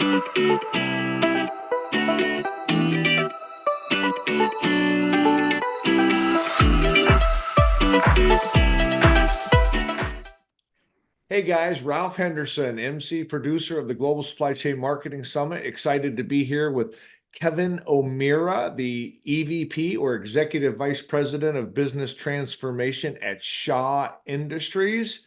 Hey guys, Ralph Henderson, MC producer of the Global Supply Chain Marketing Summit. Excited to be here with Kevin OMeara, the EVP or Executive Vice President of Business Transformation at Shaw Industries.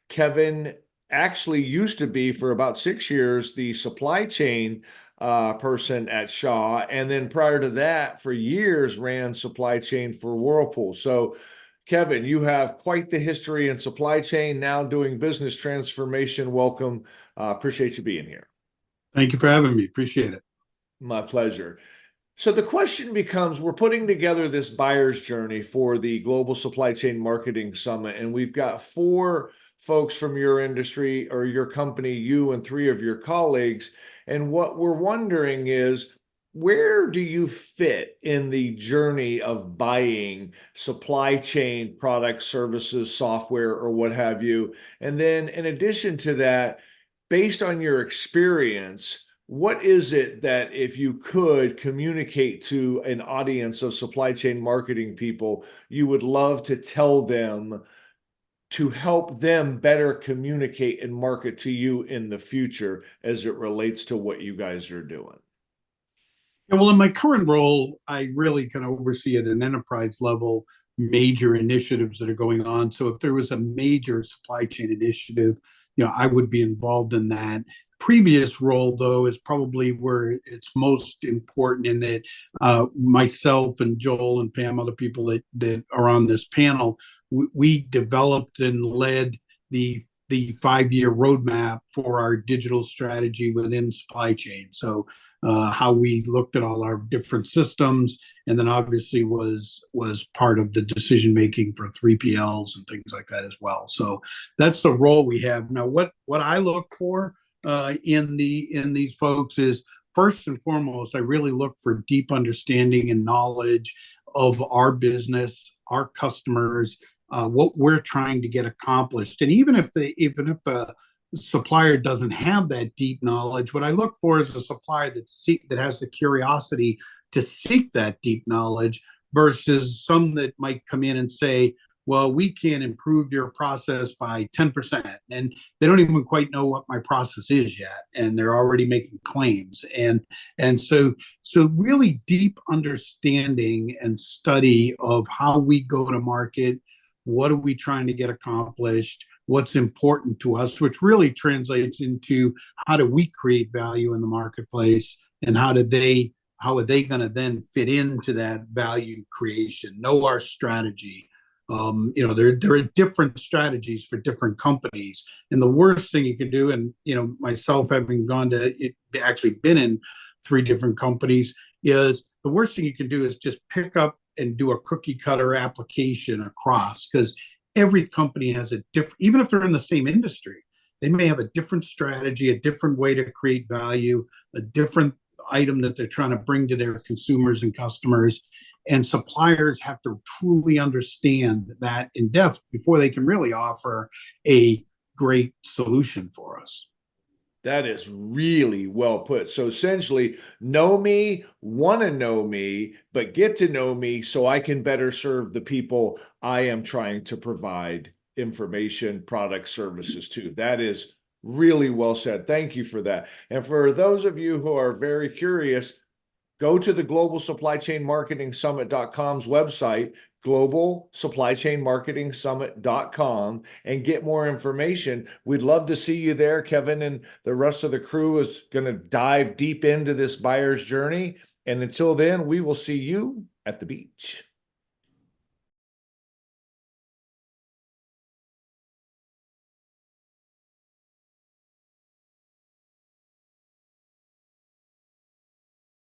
Kevin actually used to be for about 6 years the supply chain person at Shaw, and then prior to that, for years ran supply chain for Whirlpool. So Kevin, you have quite the history in supply chain, now doing business transformation. Welcome. Appreciate you being here. Thank you for having me. Appreciate it. My pleasure. So the question becomes, we're putting together this buyer's journey for the Global Supply Chain Marketing Summit, and we've got 4 folks from your industry or your company, you and 3 of your colleagues. And what we're wondering is, where do you fit in the journey of buying supply chain products, services, software, or what have you? And then in addition to that, based on your experience, what is it that if you could communicate to an audience of supply chain marketing people, you would love to tell them to help them better communicate and market to you in the future as it relates to what you guys are doing? Yeah, well, in my current role, I really kind of oversee at an enterprise level major initiatives that are going on. So if there was a major supply chain initiative, I would be involved in that. Previous role, though, is probably where it's most important in that myself and Joel and Pam, other people that are on this panel, we developed and led the 5-year roadmap for our digital strategy within supply chain. So how we looked at all our different systems, and then obviously was part of the decision making for 3PLs and things like that as well. So that's the role we have now. What I look for in these folks is, first and foremost, I really look for deep understanding and knowledge of our business, our customers, what we're trying to get accomplished. And even if the supplier doesn't have that deep knowledge, what I look for is a supplier that has the curiosity to seek that deep knowledge, versus some that might come in and say, well, we can improve your process by 10%. And they don't even quite know what my process is yet, and they're already making claims. And so really deep understanding and study of how we go to market, what are we trying to get accomplished, what's important to us, which really translates into how do we create value in the marketplace, and how are they going to then fit into that value creation, know our strategy. There are different strategies for different companies, and the worst thing you can do, and myself having actually been in 3 different companies, is the worst thing you can do is just pick up and do a cookie cutter application across, because every company has a different, even if they're in the same industry, they may have a different strategy, a different way to create value, a different item that they're trying to bring to their consumers and customers. And suppliers have to truly understand that in depth before they can really offer a great solution for us. That is really well put. So essentially, know me, want to know me, but get to know me so I can better serve the people I am trying to provide information, products, services to. That is really well said. Thank you for that. And for those of you who are very curious, go to the Global Supply Chain Marketing Summit.com's website, Global Supply Chain Marketing Summit.com, and get more information. We'd love to see you there. Kevin and the rest of the crew is going to dive deep into this buyer's journey. And until then, we will see you at the beach.